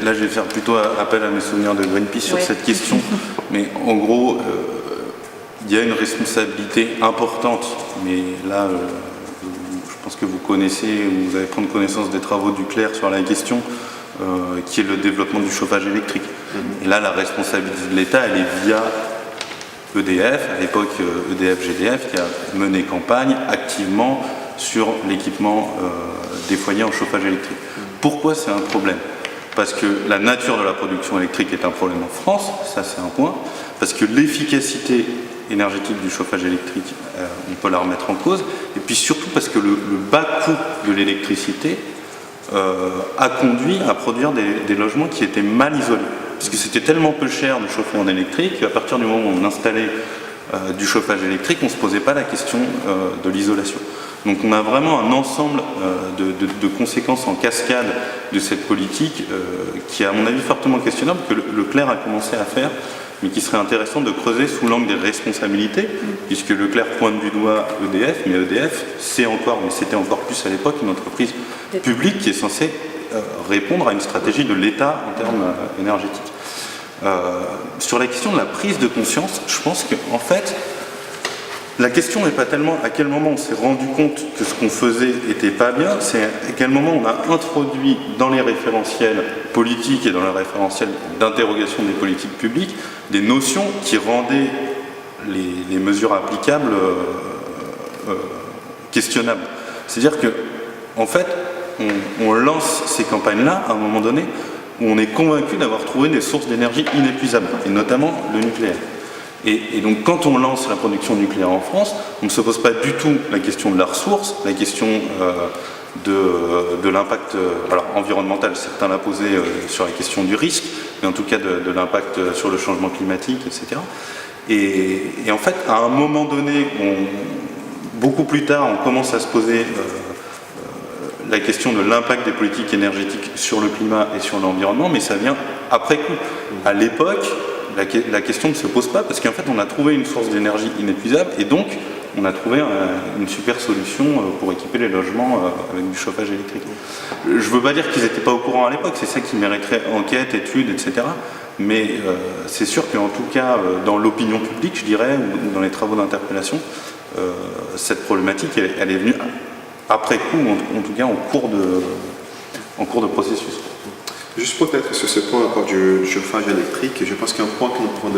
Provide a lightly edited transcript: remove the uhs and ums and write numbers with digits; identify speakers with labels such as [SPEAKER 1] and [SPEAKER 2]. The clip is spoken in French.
[SPEAKER 1] là, je vais faire plutôt appel à mes souvenirs de Greenpeace sur cette question. Mais en gros, il y a une responsabilité importante. Mais là, je pense que vous connaissez, ou vous allez prendre connaissance des travaux du CLER sur la question, qui est le développement du chauffage électrique. Et là, la responsabilité de l'État, elle est via EDF, à l'époque EDF-GDF, qui a mené campagne activement sur l'équipement des foyers en chauffage électrique. Pourquoi c'est un problème? Parce que la nature de la production électrique est un problème en France, ça c'est un point, parce que l'efficacité énergétique du chauffage électrique, on peut la remettre en cause, et puis surtout parce que le bas coût de l'électricité a conduit à produire des logements qui étaient mal isolés. Parce que c'était tellement peu cher de chauffer en électrique qu'à partir du moment où on installait du chauffage électrique, on ne se posait pas la question de l'isolation. Donc on a vraiment un ensemble de conséquences en cascade de cette politique qui est à mon avis fortement questionnable, que le CLER a commencé à faire, mais qui serait intéressant de creuser sous l'angle des responsabilités, puisque le CLER pointe du doigt EDF, mais EDF, c'est encore, mais c'était encore plus à l'époque, une entreprise publique qui est censée répondre à une stratégie de l'État en termes énergétiques. Sur la question de la prise de conscience, je pense qu'en fait, la question n'est pas tellement à quel moment on s'est rendu compte que ce qu'on faisait n'était pas bien, c'est à quel moment on a introduit dans les référentiels politiques et dans les référentiels d'interrogation des politiques publiques des notions qui rendaient les mesures applicables questionnables. C'est-à-dire que, en fait, on lance ces campagnes-là à un moment donné où on est convaincu d'avoir trouvé des sources d'énergie inépuisables, et notamment le nucléaire. Et donc quand on lance la production nucléaire en France, on ne se pose pas du tout la question de la ressource, la question de l'impact environnemental, certains l'ont posé sur la question du risque, mais en tout cas de l'impact sur le changement climatique, etc. Et en fait, à un moment donné, beaucoup plus tard, on commence à se poser la question de l'impact des politiques énergétiques sur le climat et sur l'environnement, mais ça vient après coup. À l'époque, la question ne se pose pas parce qu'en fait on a trouvé une source d'énergie inépuisable et donc on a trouvé une super solution pour équiper les logements avec du chauffage électrique. Je ne veux pas dire qu'ils n'étaient pas au courant à l'époque, c'est ça qui mériterait enquête, études, etc. Mais c'est sûr qu'en tout cas dans l'opinion publique, je dirais, ou dans les travaux d'interpellation, cette problématique elle est venue après coup, en tout cas en cours de processus.
[SPEAKER 2] Juste peut-être sur ce point encore du chauffage électrique, je pense qu'un point qu'on prend de